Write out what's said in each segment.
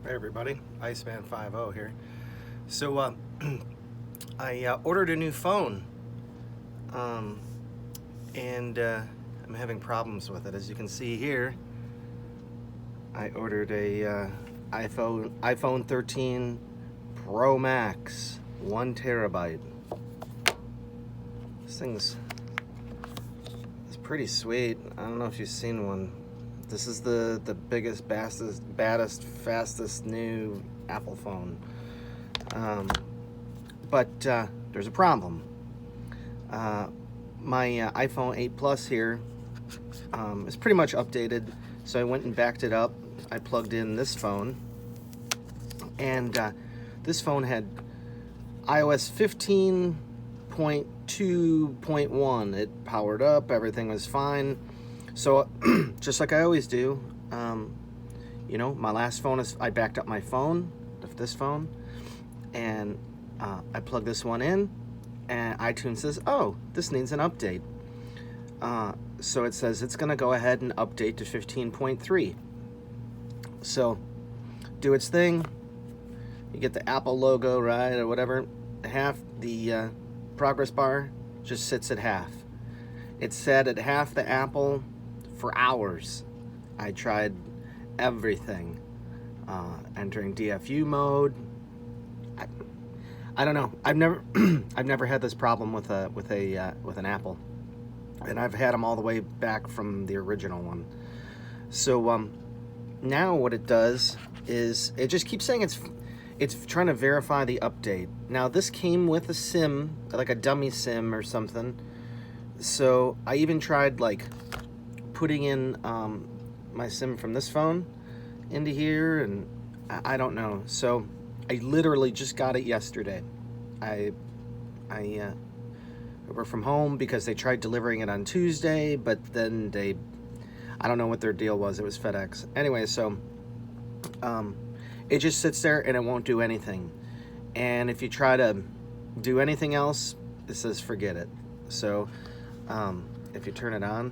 Hey everybody, Iceman50 here. So I ordered a new phone, and I'm having problems with it. As you can see here, I ordered a iPhone 13 Pro Max, 1 terabyte. This thing's pretty sweet. I don't know if you've seen one. This is the biggest, baddest, fastest new Apple phone. But there's a problem. My iPhone 8 Plus here is pretty much updated, so I went and backed it up. I plugged in this phone, and this phone had iOS 15.2.1. It powered up, everything was fine. So just like I always do, you know, my last phone I backed up my phone, this phone, and I plugged this one in, and iTunes says, oh, this needs an update. So it says it's going to go ahead and update to 15.3. So do its thing. You get the Apple logo, right, or whatever. Half the progress bar just sits at half. It sat at half the Apple for hours. I tried everything, entering DFU mode. I don't know. I've never had this problem with an Apple, and I've had them all the way back from the original one. So now what it does is it just keeps saying it's trying to verify the update. Now this came with a SIM, like a dummy SIM or something. So I even tried like putting in my SIM from this phone into here, and I don't know. So I literally just got it yesterday. I work from home because they tried delivering it on Tuesday, but then I don't know what their deal was. It was FedEx. Anyway, so it just sits there and it won't do anything. And if you try to do anything else, it says forget it. So if you turn it on,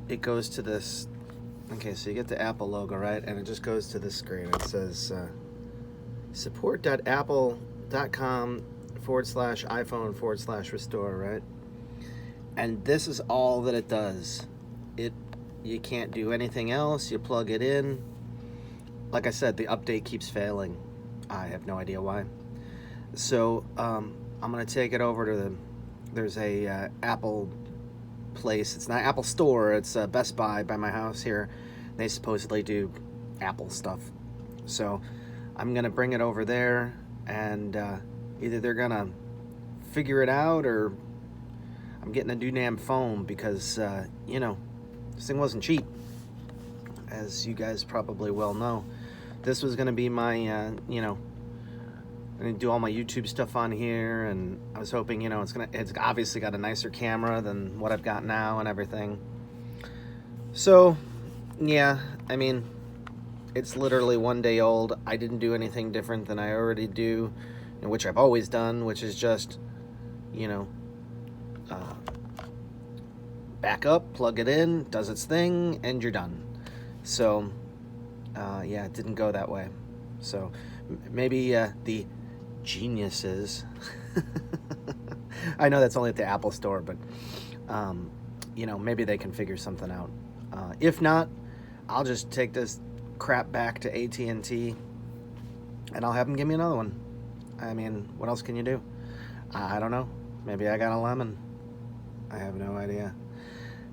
it goes to this. Okay, so you get the Apple logo, right? And it just goes to this screen. It says support.apple.com/iPhone/restore, right? And this is all that it does. You can't do anything else. You plug it in. Like I said, the update keeps failing. I have no idea why. So I'm gonna take it over to there's a Apple place. It's not Apple Store. It's Best Buy by my house here. They supposedly do Apple stuff. So I'm gonna bring it over there, and either they're gonna figure it out, or I'm getting a new damn phone, because you know, this thing wasn't cheap, as you guys probably well know. This was gonna be my you know, I'm gonna do all my YouTube stuff on here, and I was hoping, you know, it's obviously got a nicer camera than what I've got now and everything. So yeah, I mean, it's literally 1 day old. I didn't do anything different than I already do, which I've always done, which is just, you know, back up, plug it in, does its thing, and you're done. So yeah, it didn't go that way. So maybe the geniuses I know that's only at the Apple Store, but you know, maybe they can figure something out. If not, I'll just take this crap back to AT&T and I'll have them give me another one. I mean, what else can you do? I don't know. Maybe I got a lemon. I have no idea.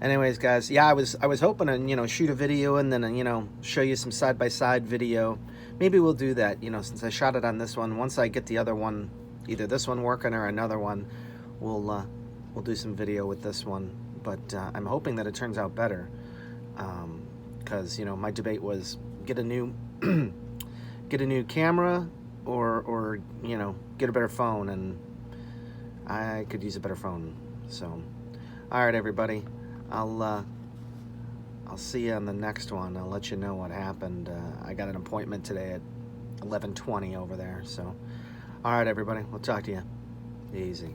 Anyways, guys, yeah, I was hoping to, you know, shoot a video and then, you know, show you some side-by-side video. Maybe we'll do that, you know, since I shot it on this one. Once I get the other one, either this one working or another one, we'll do some video with this one. But I'm hoping that it turns out better, because, you know, my debate was get a new camera, or you know, get a better phone, and I could use a better phone. So all right, everybody, I'll see you on the next one. I'll let you know what happened. I got an appointment today at 11:20 over there. So all right, everybody, we'll talk to you. Easy.